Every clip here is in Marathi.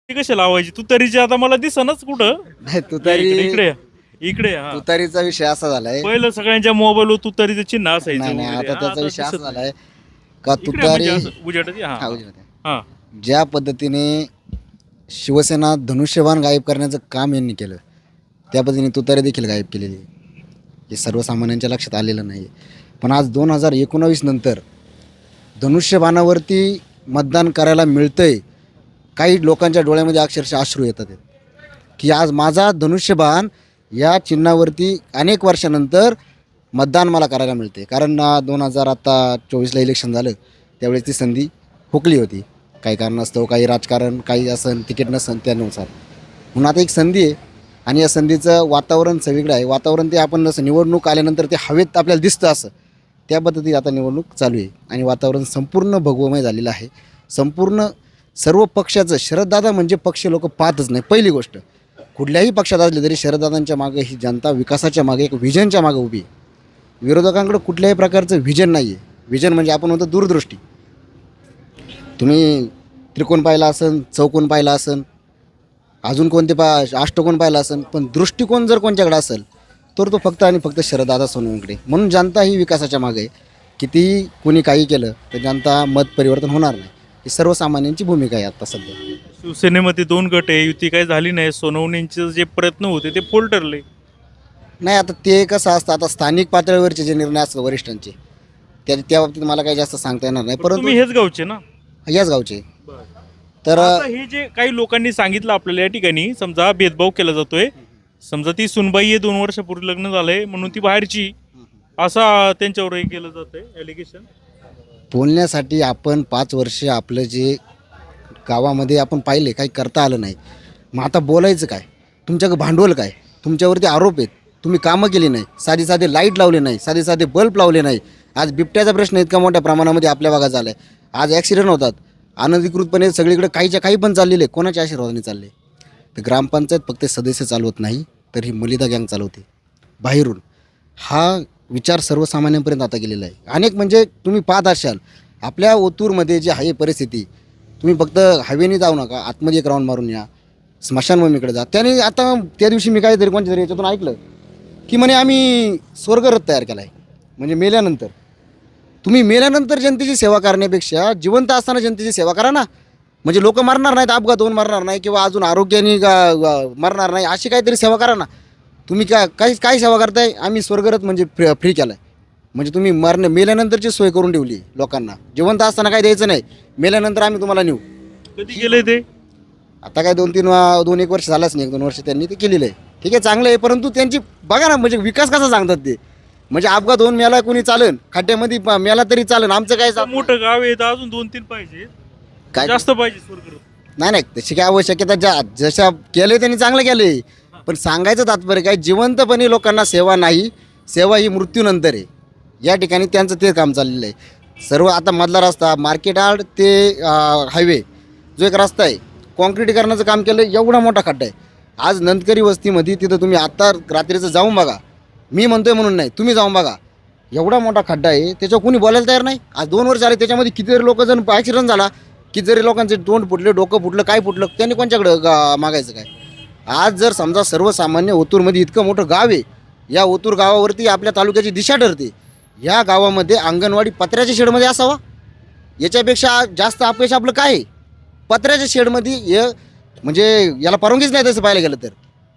ती कशी लावायची तू तरीची आता मला दिसनच कुठं. नाही इकडे तुतारी इकडे या. इकडे या, हा. तुतारीचा विषय असा झालाय. पहिलं सगळ्यांच्या मोबाईलवर तुतारीचं चिन्ह असायचं नाही नाही वगैरे. आता हा, त्याचा विषय दिसत असा नाही. झालाय का इकडे म्हणजे तुतारी असं उजेडाची, हा, हा, उजेडात. हा. ज्या पद्धतीने शिवसेना धनुष्यबाण गायब करण्याचं काम यांनी केलं त्या पद्धतीने तुतारी देखील गायब केलेली आहे. हे सर्वसामान्यांच्या लक्षात आलेलं नाही. पण आज 2019 नंतर धनुष्यबाणावरती मतदान करायला मिळतंय. काही लोकांच्या डोळ्यामध्ये अक्षरशः अश्रू येतात आहेत की आज माझा धनुष्यबाण या चिन्हावरती अनेक वर्षानंतर मतदान मला करायला मिळते. कारण 2024ला इलेक्शन झालं त्यावेळेस ती संधी हुकली होती. काही कारणास्तव, काही राजकारण, काही असन तिकीट नसन त्यानुसार. म्हणून आता एक संधी आहे आणि या संधीचं वातावरण सगळीकडे आहे. वातावरण ते आपण जसं निवडणूक आल्यानंतर ते हवेत आपल्याला दिसतं असं त्या पद्धतीत आता निवडणूक चालू आहे आणि वातावरण संपूर्ण भगवमय झालेलं आहे. संपूर्ण सर्व पक्षाचं शरददादा म्हणजे पक्ष लोक पाहतच नाही. पहिली गोष्ट कुठल्याही पक्षात असले तरी शरददादांच्या मागे ही जनता विकासाच्या मागे एक व्हिजनच्या मागे उभी आहे. विरोधकांकडे कुठल्याही प्रकारचं व्हिजन नाही आहे. व्हिजन म्हणजे आपण म्हणतो दूरदृष्टी. तुम्ही त्रिकोण पाहिला असन, चौकोन पाहिला असन, अजून कोणते अष्टकोन पाहिला असन, पण दृष्टिकोन जर कोणच्याकडे असेल तर तो फक्त आणि फक्त शरददादा सोनवणेकडे. म्हणून जनता ही विकासाच्या मागे आहे. कितीही कोणी काही केलं तर जनता मत परिवर्तन होणार नाही. ही सर्वसामान्यांची भूमिका आहे आता सध्या. शिवसेनेमध्ये 2 गट आहे, युती काही झाली नाही. सोनवणेंचे जे प्रयत्न होते ते फोल ठरले. नाही आता ते कसं असतं, आता स्थानिक पातळीवरचे जे निर्णय असतात वरिष्ठांचे त्या बाबतीत मला काही जास्त सांगता येणार नाही. परंतु तुम्ही हेच गावचे ना. याच गावचे तर आता हे जे काही लोकांनी सांगितलं आपल्याला या ठिकाणी, समजा भेदभाव केला जातोय, समजा ती सुनबाई आहे, 2 वर्षापूर्वी लग्न झालंय म्हणून ती बाहेरची, असा त्यांच्यावर हे केलं जातंय एलिगेशन. बोलण्यासाठी आपण 5 वर्ष आपलं जे गावामध्ये आपण पाहिले काही करता आलं नाही. मग आता बोलायचं काय? तुमच्याकडे भांडवल काय? तुमच्यावरती आरोप आहेत. तुम्ही कामं केली नाही, साधे लाईट लावले नाही, साधे बल्ब लावले नाही. आज बिबट्याचा प्रश्न इतका मोठ्या प्रमाणामध्ये आपल्या भागात झाला आहे. आज ॲक्सिडेंट होतात अनधिकृतपणे सगळीकडे काहीच्या काही पण चाललेले. कोणाच्या आशीर्वादाने चालले? तर ग्रामपंचायत फक्त सदस्य चालवत नाही तर ही मलिदा गँग चालवते बाहेरून. हा विचार सर्वसामान्यांपर्यंत आता गेलेला आहे. अनेक म्हणजे तुम्ही पाहत असाल आपल्या ओतूरमध्ये जे आहे परिस्थिती, तुम्ही फक्त हायवेने जाऊ नका, आतमध्ये एक राऊंड मारून या, स्मशानभूमीकडे जा. त्याने आता त्या दिवशी मी काहीतरी कोणत्या तरी याच्यातून ऐकलं की म्हणे आम्ही स्वर्गरथ तयार केला आहे. म्हणजे मेल्यानंतर तुम्ही मेल्यानंतर जनतेची सेवा करण्यापेक्षा जिवंत असताना जनतेची सेवा करा ना. म्हणजे लोक मरणार नाहीत, अपघात होऊन मरणार नाही किंवा अजून आरोग्याने मरणार नाही, अशी काहीतरी सेवा करा ना. तुम्ही काय सेवा करताय? आम्ही स्वर्गरथ म्हणजे फ्री केला आहे. म्हणजे तुम्ही मेल्यानंतरची सोय करून ठेवली लोकांना. जिवंत असताना काय द्यायचं नाही, मेल्यानंतर आम्ही तुम्हाला नेऊ. कधी केलंय ते? आता काय 2-1 वर्ष झालंच नाही, 1-2 वर्ष त्यांनी ते केलेलं आहे. ठीक आहे, चांगलं आहे. परंतु त्यांची बघा ना, म्हणजे विकास कसा सांगतात ते. म्हणजे अपघात होऊन मेला कोणी चालन, खड्ड्यामध्ये मेला तरी चालन, आमचं काय मोठं गाव आहे तर अजून 2-3 पाहिजे, काय जास्त पाहिजे स्वर्गरथ. नाही तशी काय आवश्यकता. जशा केले त्यांनी चांगलं केले. पण सांगायचं तात्पर्य काय, जिवंतपणे लोकांना सेवा नाही, सेवा ही मृत्यूनंतर आहे. या ठिकाणी त्यांचं ते काम चाललेलं आहे. सर्व आता मधला रस्ता मार्केट यार्ड ते हायवे जो एक रस्ता आहे, कॉन्क्रिटीकरणाचं काम केलं. एवढा मोठा खड्डा आहे. आज नंदकरी वस्तीमध्ये तिथं तुम्ही आता रात्रीचं जाऊन बघा. मी म्हणतोय म्हणून नाही, तुम्ही जाऊन बघा. एवढा मोठा खड्डा आहे, त्याच्यावर कोणी बोलायला तयार नाही. आज 2 वर्ष आले, त्याच्यामध्ये कितीतरी लोक जण ॲक्सिडेंट झाला, कितीतरी लोकांचे तोंड फुटले, डोकं फुटलं, काय फुटलं, त्यांनी कोणच्याकडं मागायचं काय? आज जर समजा सर्वसामान्य ओतूरमध्ये इतकं मोठं गाव आहे, या ओतूर गावावरती आपल्या तालुक्याची दिशा ठरते. या गावामध्ये अंगणवाडी पत्र्याच्या शेडमध्ये असावा, याच्यापेक्षा जास्त अपयश आपलं काय आहे? पत्र्याच्या शेडमध्ये हे म्हणजे याला परवानगीच नाही तसं पाहायला गेलं तर.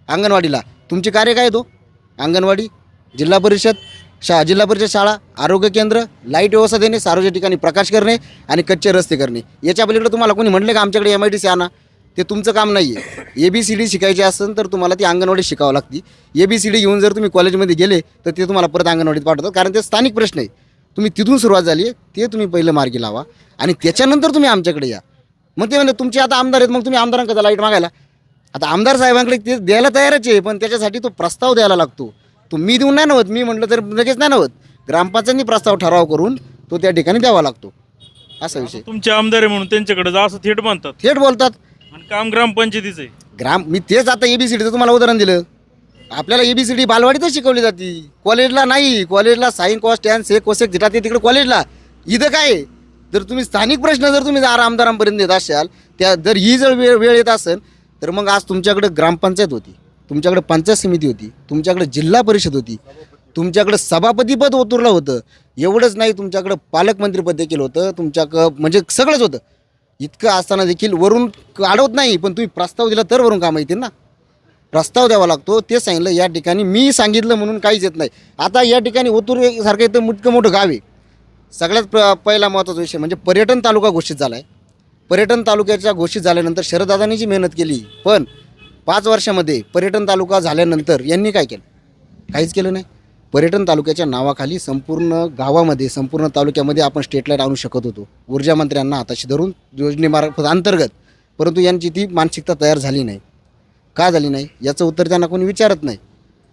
अंगणवाडीला तुमचे कार्य काय तो? अंगणवाडी, जिल्हा परिषद शाळा, आरोग्य केंद्र, लाईट व्यवस्था देणे, सार्वजनिक ठिकाणी प्रकाश करणे आणि कच्चे रस्ते करणे. याच्या पलीकडे तुम्हाला कोणी म्हटलं का आमच्याकडे MIDC आणा? ते तुमचं काम नाही आहे. ABCD शिकायची असेल तर तुम्हाला ती अंगणवाडी शिकावं लागते. ABCD घेऊन जर तुम्ही कॉलेजमध्ये गेले तर ते तुम्हाला परत अंगणवाडीत पाठवतात, कारण ते स्थानिक प्रश्न आहे. तुम्ही तिथून सुरुवात झाली आहे, ते तुम्ही पहिलं मार्गी लावा आणि त्याच्यानंतर तुम्ही आमच्याकडे या. मग ते म्हणजे तुमचे आता आमदार आहेत, मग तुम्ही आमदारांकडे लाईट मागायला. आता आमदार साहेबांकडे ते द्यायला तयारच आहे, पण त्याच्यासाठी तो प्रस्ताव द्यायला लागतो. तो मी देऊन नाही नव्हत, मी म्हटलं तर लगेच नाही नव्हत. ग्रामपंचायतीने प्रस्ताव ठराव करून तो त्या ठिकाणी द्यावा लागतो, असा विषय. तुमचे आमदार आहे म्हणून त्यांच्याकडे जा असं थेट म्हणतात, थेट बोलतात. आणि काम ग्रामपंचायतीचं आहे. मी तेच आता ABCDचं तुम्हाला उदाहरण दिलं. आपल्याला ABCD बालवाडीतच शिकवली जाते, कॉलेजला नाही. कॉलेजला साईन कॉस्ट टॅन से कोसेक झिटा ते तिकडे कॉलेजला. इथं काय जर तुम्ही स्थानिक प्रश्न जर तुम्ही आमदारांपर्यंत देत असाल, त्या जर ही जर वेळ येत असेल, तर मग आज तुमच्याकडे ग्रामपंचायत होती, तुमच्याकडे पंचायत समिती होती, तुमच्याकडे जिल्हा परिषद होती, तुमच्याकडे सभापतीपद उतरलं होतं. एवढंच नाही, तुमच्याकडं पालकमंत्रीपद देखील होतं, तुमच्याकडं म्हणजे सगळंच होतं. इतकं असताना देखील वरून अडवत नाही, पण तुम्ही प्रस्ताव दिला तर वरून कामं येतील ना. प्रस्ताव द्यावा लागतो, ते सांगितलं. या ठिकाणी मी सांगितलं म्हणून काहीच येत नाही. आता या ठिकाणी ओतूर सारखं इथं इतकं मोठं गाव आहे. सगळ्यात पहिला महत्त्वाचा विषय म्हणजे पर्यटन तालुका घोषित झाला आहे. पर्यटन तालुक्याच्या घोषित झाल्यानंतर शरददादांनी जी मेहनत केली, पण 5 वर्षामध्ये पर्यटन तालुका झाल्यानंतर यांनी काय केलं? काहीच केलं नाही. पर्यटन तालुक्याच्या नावाखाली संपूर्ण गावामध्ये, संपूर्ण तालुक्यामध्ये आपण स्ट्रीट लाईट आणू शकत होतो ऊर्जा मंत्र्यांना हाताशी धरून योजनेमार्फत अंतर्गत, परंतु यांची ती मानसिकता तयार झाली नाही. का झाली नाही याचं उत्तर त्यांना कोणी विचारत नाही.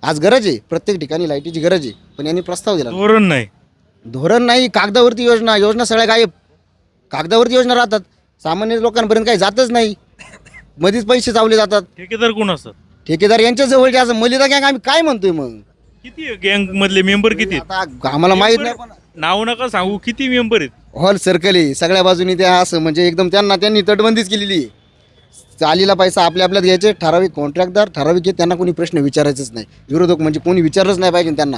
आज गरज आहे, प्रत्येक ठिकाणी लाईटीची गरज आहे, पण यांनी प्रस्ताव दिला. धोरण नाही, कागदावरती योजना सगळ्या गायब. कागदावरती योजना राहतात, सामान्य लोकांपर्यंत काही जातच नाही, मध्येच पैसे चावले जातात. ठेकेदार कोण असतात? ठेकेदार यांच्या जवळचे. असं मलिदा गँग आम्ही काय म्हणतोय मग? किती गँग मधले मेंबर किती आहेत? आता आम्हाला माहीत नाही, पण नाव नका सांगू, किती मेंबर आहेत? हॉल सर्कल आहे सगळ्या बाजूनी. त्या असं म्हणजे एकदम त्यांनी तटबंदीच केलेली आहे. चालीला पैसा आपल्यात घ्यायचे. ठराविक कॉन्ट्रॅक्टदार, ठराविक आहे, त्यांना कोणी प्रश्न विचारायचंच नाही. विरोधक म्हणजे कोणी विचारलंच नाही पाहिजे त्यांना.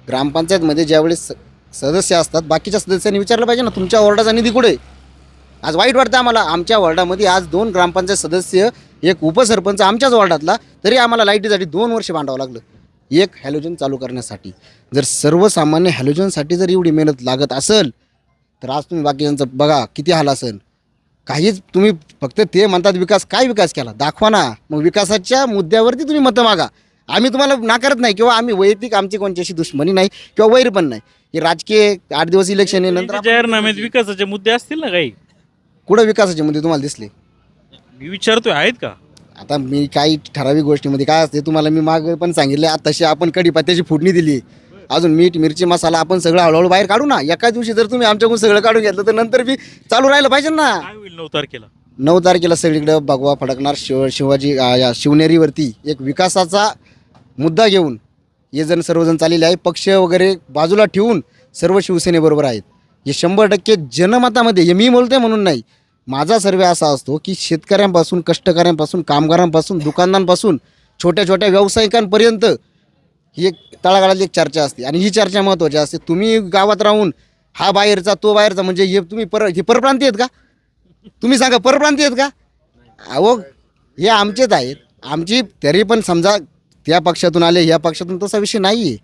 ग्रामपंचायतमध्ये ज्यावेळेस सदस्य असतात, बाकीच्या सदस्यांनी विचारलं पाहिजे ना, तुमच्या वॉर्डाचा निधी कुठे? आज वाईट वाटतं आम्हाला. आमच्या वॉर्डामध्ये आज 2 ग्रामपंचायत सदस्य, एक उपसरपंच आमच्याच वॉर्डातला, तरी आम्हाला लाईटीसाठी 2 वर्ष भांडावं लागलं एक हॅलोजन चालू करण्यासाठी. जर सर्वसामान्य हॅलोजनसाठी जर एवढी मेहनत लागत असेल, तर आज तुम्ही बाकीच्यांचं बघा किती हाल असेल. काहीच तुम्ही फक्त ते म्हणतात विकास. काय विकास केला दाखवा ना. मग विकासाच्या मुद्द्यावरती तुम्ही मतं मागा. आम्ही तुम्हाला नाकारत नाही, किंवा आम्ही वैयक्तिक आमची कोणत्याशी दुश्मनी नाही किंवा वैर पण नाही. हे राजकीय 8 दिवस इलेक्शन आहे, नंतर जाहीरनाम्यात विकासाचे मुद्दे असतील ना काही? कुठं विकासाचे मुद्दे तुम्हाला दिसले? मी विचारतोय, आहेत का? आता मी काही ठराविक गोष्टीमध्ये काय असते तुम्हाला मी माग पण सांगितले. आता तशी आपण कढीपत्त्याची फोडणी दिली, अजून मीठ मिरची मसाला आपण सगळं हळूहळू बाहेर काढू ना. एका दिवशी जर तुम्ही आमच्याकडून सगळं काढून घेतलं, तर नंतर बी चालू राहिलं पाहिजे ना. काय होईल 9 तारखेला? 9 तारखेला सगळीकडे भगवा फडकणार. शिवाजी या शिवनेरीवरती एक विकासाचा मुद्दा घेऊन हे सर्वजण चाललेले आहे. पक्ष वगैरे बाजूला ठेवून सर्व शिवसेनेबरोबर आहेत. हे 100% जनमतामध्ये, हे मी बोलतोय म्हणून नाही, माझा सर्वे असा असतो की शेतकऱ्यांपासून, कष्टकऱ्यांपासून, कामगारांपासून, दुकानदारांपासून, छोट्या छोट्या व्यावसायिकांपर्यंत ही एक तळागाळातली एक चर्चा असते. आणि ही चर्चा महत्त्वाची असते. तुम्ही गावात राहून हा बाहेरचा तो बाहेरचा म्हणजे हे तुम्ही हे परप्रांती आहेत का? तुम्ही सांगा, परप्रांती आहेत का? अहो, हे आमचेच आहेत. आमची तरी पण समजा त्या पक्षातून आले, या पक्षातून, तसा विषय नाही आहे.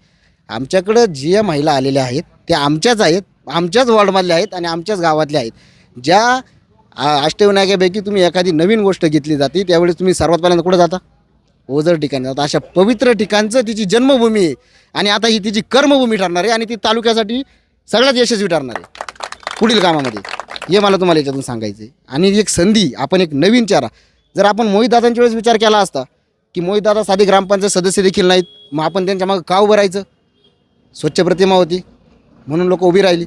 आमच्याकडं ज्या महिला आलेल्या आहेत त्या आमच्याच आहेत, आमच्याच वॉर्डमधल्या आहेत आणि आमच्याच गावातल्या आहेत. ज्या अष्टविनायकापैकी तुम्ही एखादी नवीन गोष्ट घेतली जाते, त्यावेळेस तुम्ही सर्वात पहिल्यांदा कुठं जाता? ओझर ठिकाणी जाता. अशा पवित्र ठिकाणचं तिची जन्मभूमी आहे आणि आता ही तिची कर्मभूमी ठरणार आहे आणि ती तालुक्यासाठी सगळ्यात यशस्वी ठरणार आहे पुढील कामामध्ये. हे मला तुम्हाला याच्यातून सांगायचं आहे. आणि एक संधी, आपण एक नवीन चेहरा, जर आपण मोहितदादांच्या वेळेस विचार केला असता की मोहितदादा साधे ग्रामपंचायत सदस्य देखील नाहीत, मग आपण त्यांच्या मागं का उभं राहायचं? स्वच्छ प्रतिमा होती म्हणून लोक उभी राहिली.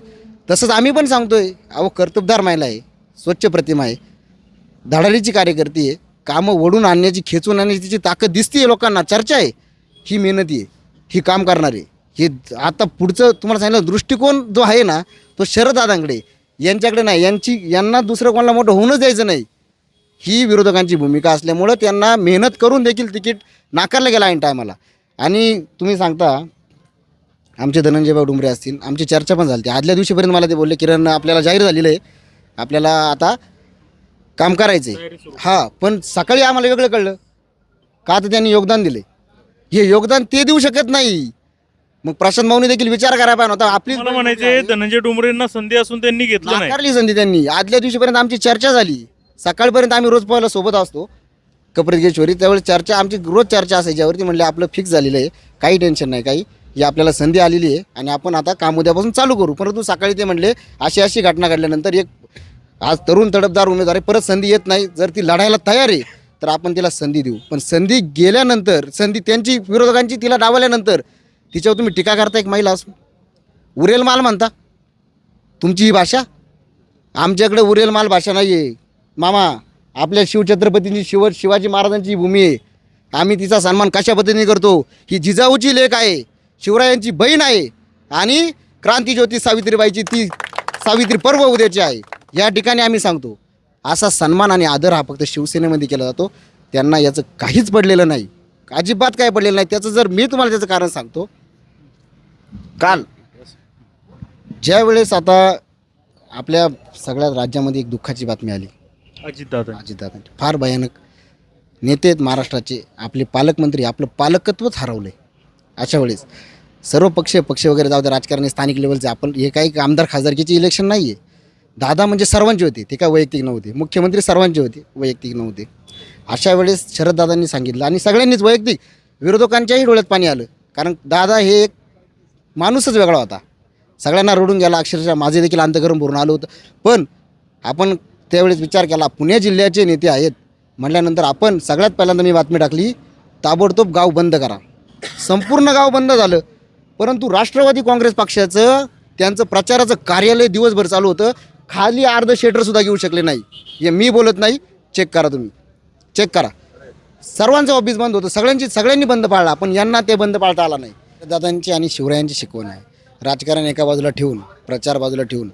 तसंच आम्ही पण सांगतोय, अहो कर्तबदार महिला आहे, स्वच्छ प्रतिमा आहे, धडाडीची कार्यकर्ती आहे, कामं ओढून आणण्याची, खेचून आणण्याची तिची ताकद दिसते लोकांना, चर्चा आहे. ही मेहनती आहे, ही काम करणार आहे. हे आता पुढचं तुम्हाला सांगितलं दृष्टिकोन जो आहे ना, तो शरददादांकडे, यांच्याकडे नाही. यांना दुसरं कोणाला मोठं होऊनच द्यायचं नाही. ही विरोधकांची भूमिका असल्यामुळं त्यांना मेहनत करून देखील तिकीट नाकारलं गेलं ऐन टायमाला. आणि तुम्ही सांगता आमचे धनंजयभाऊ डुमरे असतील, आमची चर्चा पण झाली. आदल्या दिवशीपर्यंत मला ते बोलले, किरण आपल्याला जाहीर झालेलं आहे, आपल्याला आता काम करायचं आहे. हां, पण सकाळी आम्हाला वेगळं कळलं का, तर त्यांनी योगदान दिले. हे योगदान ते देऊ शकत नाही. मग प्रशांत भाऊनी देखील विचार करायला पाहिजे होता. आपली मला म्हणायचे धनंजय डुमरेंना संधी असून त्यांनी घेतलं नाही. नाकारली संधी त्यांनी. आदल्या दिवशीपर्यंत आमची चर्चा झाली. सकाळपर्यंत आम्ही रोज पहिला सोबत असतो कपरगेश्वरी, त्यावेळेस चर्चा आमची रोज चर्चा असायची. यावरती म्हणले आपलं फिक्स झालेलं आहे, काही टेन्शन नाही, काही ही आपल्याला संधी आलेली आहे आणि आपण आता काम उद्यापासून चालू करू. परंतु सकाळी ते म्हणले अशी घटना घडल्यानंतर एक आज तरुण तडफदार उमेदवार आहे, परत संधी येत नाही. जर ती लढायला तयार आहे तर आपण तिला संधी देऊ. पण संधी गेल्यानंतर, संधी त्यांची विरोधकांची तिला डावल्यानंतर तिच्यावर तुम्ही टीका करता. एक महिला असून उरेल माल म्हणता. तुमची ही भाषा? आमच्याकडे उरेल माल भाषा नाही आहे मामा. आपल्या शिवछत्रपतींची शिवाजी महाराजांची भूमी आहे. आम्ही तिचा सन्मान कशा पद्धतीने करतो? ही जिजाऊची लेक आहे, शिवरायांची बहीण आहे आणि क्रांतीज्योती सावित्रीबाईची ती सावित्री पर्व उद्याचे आहे, या ठिकाणी आम्ही सांगतो असा सन्मान आणि आदर हा फक्त शिवसेनेमध्ये केला जातो. त्यांना याचं काहीच पडलेलं नाही, अजिबात काय पडलेलं नाही. त्याचं जर मी तुम्हाला त्याचं कारण सांगतो, काल ज्या वेळेस आता आपल्या सगळ्या राज्यामध्ये एक दुःखाची बातमी आली, अजितदादा फार भयानक नेते आहेत महाराष्ट्राचे, आपले पालकमंत्री, आपलं पालकत्वच हरवलं आहे. अशा वेळेस सर्व पक्ष वगैरे जाऊ दे, राजकारणी स्थानिक लेवलचे, आपण हे काही आमदार खासदारकीचे इलेक्शन नाही आहे. दादा म्हणजे सर्वांचे होते, ते काय वैयक्तिक नव्हते. मुख्यमंत्री सर्वांचे होते, वैयक्तिक नव्हते. अशा वेळेस शरददादांनी सांगितलं आणि सगळ्यांनीच वैयक्तिक, विरोधकांच्याही डोळ्यात पाणी आलं, कारण दादा हे एक माणूसच वेगळा होता. सगळ्यांना रडून गेला, अक्षरशः माझे देखील अंतःकरण भरून आलं होतं. पण आपण त्यावेळेस विचार केला, पुणे जिल्ह्याचे नेते आहेत म्हटल्यानंतर आपण सगळ्यात पहिल्यांदा मी बातमी टाकली, ताबडतोब गाव बंद करा. संपूर्ण गाव बंद झालं. परंतु राष्ट्रवादी काँग्रेस पक्षाचं त्यांचं प्रचाराचं कार्यालय दिवसभर चालू होतं, खाली अर्ध शेटरसुद्धा घेऊ शकले नाही. हे मी बोलत नाही, चेक करा, तुम्ही चेक करा. सर्वांचं ऑफिस बंद होतं, सगळ्यांनी बंद पाळला, पण यांना ते बंद पाळता आला नाही. दादांची आणि शिवरायांची शिकवण आहे. राजकारण एका बाजूला ठेवून, प्रचार बाजूला ठेवून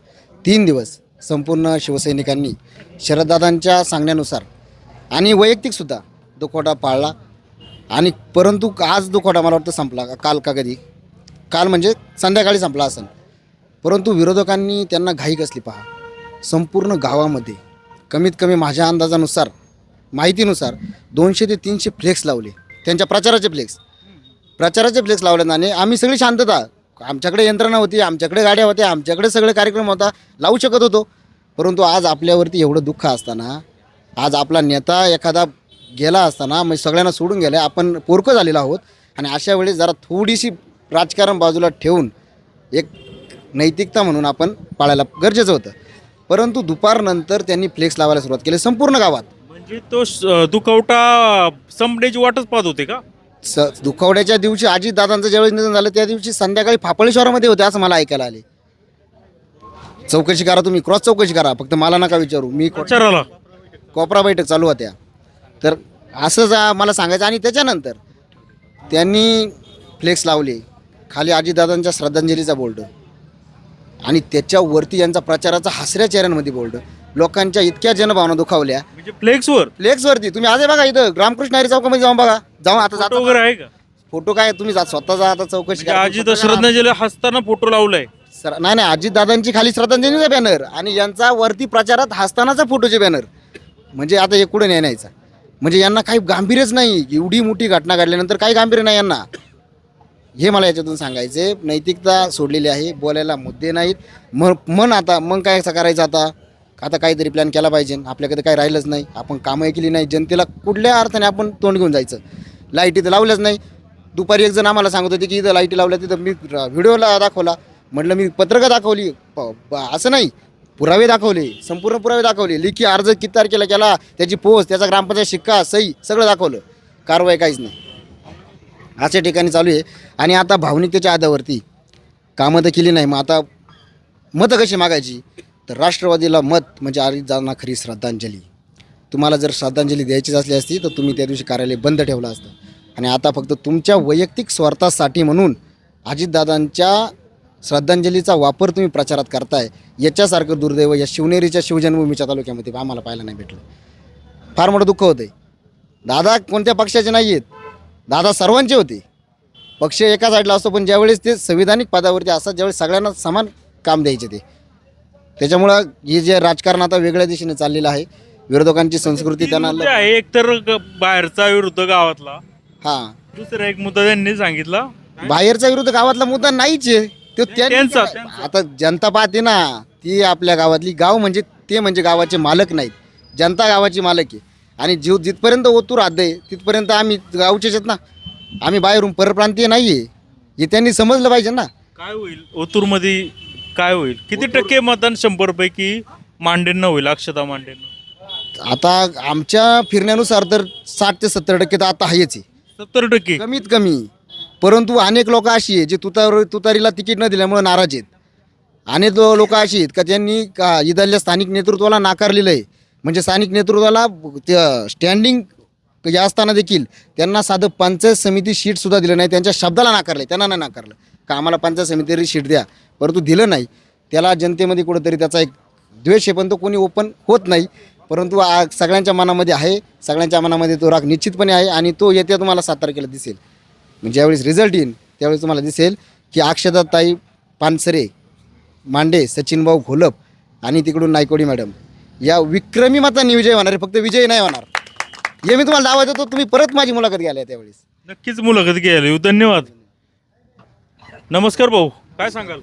3 दिवस संपूर्ण शिवसैनिकांनी शरददादांच्या सांगण्यानुसार आणि वैयक्तिकसुद्धा दुखवटा पाळला. आणि परंतु आज दुखवटा मला वाटतं संपला, काल का कधी, काल म्हणजे संध्याकाळी संपला असेल. परंतु विरोधकांनी त्यांना घाई कसली पहा. संपूर्ण गावामध्ये कमीत कमी माझ्या अंदाजानुसार, माहितीनुसार 200 ते 300 फ्लेक्स लावले, त्यांच्या प्रचाराचे फ्लेक्स लावले. आणि आम्ही सगळी शांतता, आमच्याकडे यंत्रणा होती, आमच्याकडे गाड्या होत्या, आमच्याकडे सगळे कार्यक्रम होता, लावू शकत होतो. परंतु आज आपल्यावरती एवढं दुःख असताना, आज आपला नेता एखादा गेला असताना, मग सगळ्यांना सोडून गेला, आपण पोरकं झालेलो आहोत. आणि अशा वेळेस जरा थोडीशी राजकारण बाजूला ठेवून एक नैतिकता म्हणून आपण पाळायला गरजेचं होतं. परंतु दुपारनंतर त्यांनी फ्लेक्स लावायला सुरुवात केली संपूर्ण गावात. म्हणजे तो दुखवटा संपण्याची वाटच पाहत होते का? दुखवड्याच्या दिवशी अजितदादांचं ज्यावेळेस निधन झालं त्या दिवशी संध्याकाळी फापळेश्वरामध्ये होते असं मला ऐकायला आले. चौकशी करा, तुम्ही क्रॉस चौकशी करा, फक्त मला नका विचारू. मी प्रचाराला कोपरा बैठक चालू होत्या, तर असंच मला सांगायचं. आणि त्याच्यानंतर त्यांनी फ्लेक्स लावले, खाली अजितदादांच्या श्रद्धांजलीचा बोर्ड, आणि त्याच्यावरती यांचा प्रचाराचा हसऱ्या चेहऱ्यांमध्ये बोर्ड. लोकांच्या इतक्या जनभावना दुखावल्या. म्हणजे फ्लेक्सवरती तुम्ही आज बघा, इथं रामकृष्ण हरी चौकामध्ये जाऊन बघा, जाऊन आता फोटो वगैरे आहे का? फोटो काय तुम्ही स्वतः जा, आता चौकशी करा. अजित श्रद्धांजली हसताना फोटो लावलाय. नाही अजितदादांची खाली श्रद्धांजलीचा बॅनर आणि यांचा वरती प्रचारात हसतानाचा फोटोचे बॅनर. म्हणजे आता हे कुठे न्यायचं, म्हणजे यांना काही गांभीर्यच नाही. एवढी मोठी घटना घडल्यानंतर काही गांभीर्य नाही यांना, हे मला याच्यातून सांगायचे. नैतिकता सोडलेली आहे, बोलायला मुद्दे नाहीत. आता मग काय करायचं, आता काहीतरी प्लॅन केला पाहिजे. आपल्याकडे काही राहिलंच नाही, आपण कामं केली नाही, जनतेला कुठल्या अर्थाने आपण तोंड घेऊन जायचं. लाईटी तर लावल्याच नाही. दुपारी एक जण आम्हाला सांगत होते की इथं लाईटी लावल्या, तिथं मी व्हिडिओला दाखवला, म्हटलं मी पत्रकं दाखवली, असं नाही, पुरावे दाखवले, संपूर्ण पुरावे दाखवले, लेखी अर्ज किती तारखेला केला, त्याची पोस्ट, त्याचा ग्रामपंचायत शिक्का, सही सगळं दाखवलं. कारवाई काहीच नाही. अशा ठिकाणी चालू आहे. आणि आता भावनिकतेच्या आधारावरती कामं तर केली नाही, मग आता मतं कशी मागायची. तर राष्ट्रवादीला मत म्हणजे अजितदादांना खरी श्रद्धांजली. तुम्हाला जर श्रद्धांजली द्यायचीच असली असती तर तुम्ही त्या दिवशी कार्यालय बंद ठेवलं असतं. आणि आता फक्त तुमच्या वैयक्तिक स्वार्थासाठी म्हणून अजितदादांच्या श्रद्धांजलीचा वापर तुम्ही प्रचारात करताय. याच्यासारखं दुर्दैव या शिवनेरीच्या शिवजन्मभूमीच्या तालुक्यामध्ये आम्हाला पाहायला नाही भेटलं. फार मोठं दुःख होतं आहे. दादा कोणत्या पक्षाचे नाही आहेत, दादा सर्वांचे होते. पक्ष एका साईडला असतो, पण ज्यावेळेस ते संविधानिक पदावरती असतात, ज्यावेळेस सगळ्यांना समान काम द्यायचे ते. त्याच्यामुळं हे जे राजकारण आता वेगळ्या दिशेने चाललेलं आहे, विरोधकांची संस्कृती त्यांना आहे. एक तर बाहेरचा विरुद्ध गावातला, हां, दुसरा एक मुद्दा त्यांनी सांगितला, बाहेरचा विरुद्ध गावातला मुद्दा नाहीच आहे तो. त्यांचा आता जनता पाहते ना, ती आपल्या गावातली, गाव म्हणजे ते म्हणजे गावाचे मालक नाहीत, जनता गावाची मालक आहे. आणि जिथपर्यंत ओतूर हद्द आहे तिथपर्यंत आम्ही गावचेच आहेत ना, आम्ही बाहेरून परप्रांतीय नाही आहे. हे त्यांनी समजलं पाहिजे ना. काय होईल ओतूरमध्ये, काय होईल, किती टक्के मतदान 100 पैकी मांडेंना होईल, अक्षता मांडेंना? आता आमच्या फिरण्यानुसार तर 60 ते 70% तर आता आहेच आहे, 70% कमीत कमी. परंतु अनेक लोक अशी आहे जे तुतारीला तिकीट न दिल्यामुळे नाराज आहेत. अनेक लोक अशी आहेत का त्यांनी इथल्या स्थानिक नेतृत्वाला नाकारलेलं आहे. म्हणजे स्थानिक नेतृत्वाला स्टँडिंग या असताना देखील त्यांना साधं पंचायत समिती शीटसुद्धा दिलं नाही. त्यांच्या शब्दाला नाकारले, त्यांना नाही नाकारलं का आम्हाला पंचायत समिती शीट द्या, परंतु दिलं नाही. त्याला जनतेमध्ये कुठंतरी त्याचा एक द्वेष आहे, पण तो कोणी ओपन होत नाही. परंतु सगळ्यांच्या मनामध्ये आहे, सगळ्यांच्या मनामध्ये तो राग निश्चितपणे आहे आणि तो येत्या तुम्हाला 7 तारखेला दिसेल. म्हणजे ज्यावेळेस रिझल्ट येईल त्यावेळेस तुम्हाला दिसेल की अक्षताताई पानसरे, मांडे, सचिनभाऊ घोलप आणि तिकडून नायकोडी मॅडम या विक्रमी मतांनी विजय होणार आहे. फक्त विजय नाही होणार, हे मी तुम्हाला दावा देतो. तुम्ही परत माझी मुलाखत घ्याल त्यावेळेस. नक्कीच मुलाखत घ्यायला येऊ. धन्यवाद. नमस्कार भाऊ, काय सांगाल?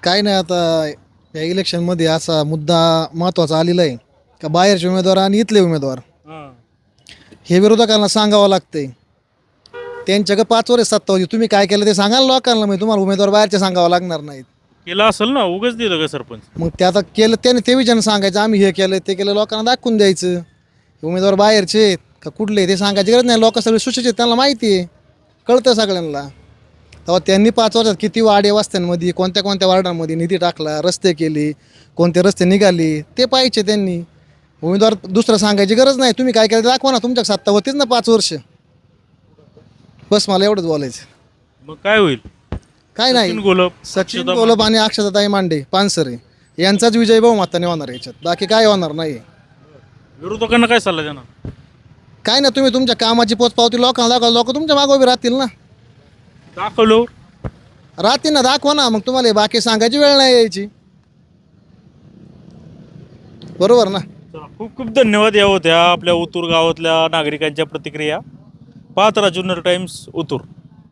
काय नाही, आता या इलेक्शनमध्ये असा मुद्दा महत्त्वाचा आलेला आहे का बाहेरचे उमेदवार आणि इथले उमेदवार हे विरोधकांना सांगावं लागतंय. त्यांच्याकडे 5 वर्ष सत्ता होती, तुम्ही काय केलं ते सांगाल लोकांना. मग तुम्हाला उमेदवार बाहेरचे सांगावं लागणार नाहीत. केलं असेल ना, उगाच दिलं का सरपंच? मग ते आता केलं त्याने ते विचार सांगायचं आम्ही हे केलं ते केलं, लोकांना दाखवून द्यायचं. उमेदवार बाहेरचे आहेत का कुठले ते सांगायची गरज नाही. लोक सगळे सुशिक्षित, त्यांना माहिती आहे, कळतं सगळ्यांना. तेव्हा त्यांनी 5 वर्षात किती वाडे वस्त्यांमध्ये कोणत्या कोणत्या वार्डांमध्ये निधी टाकला, रस्ते केले, कोणते रस्ते निघाले ते पाहिजे त्यांनी. उमेदवार दुसरं सांगायची गरज नाही. तुम्ही काय केलं ते दाखवा ना, तुमच्या सत्ता होतीच ना 5 वर्ष. बस मला एवढंच बोलायचं. मग काय होईल? काय नाही, सचिन घोलप, सचिन अक्षता घोलप आणि अक्षताताई मांडे पानसरे यांचाच विजय बहुमताने होणार आहे. याच्यात बाकी काय होणार नाही. विरोधकांना काय सल्ला देणार? काय नाही, तुम्ही तुमच्या कामाची पोचपावती लोकांना दाखवा, लोक तुमच्या मागे उभे राहतील ना. दाखवलो राहतील ना, दाखवा ना. मग तुम्हाला बाकी सांगायची वेळ नाही यायची. बरोबर ना. खूप खूप धन्यवाद. या होत्या आपल्या ओतूर गावातल्या नागरिकांच्या प्रतिक्रिया. पाहत राहा जुन्नर टाइम्स ओतूर.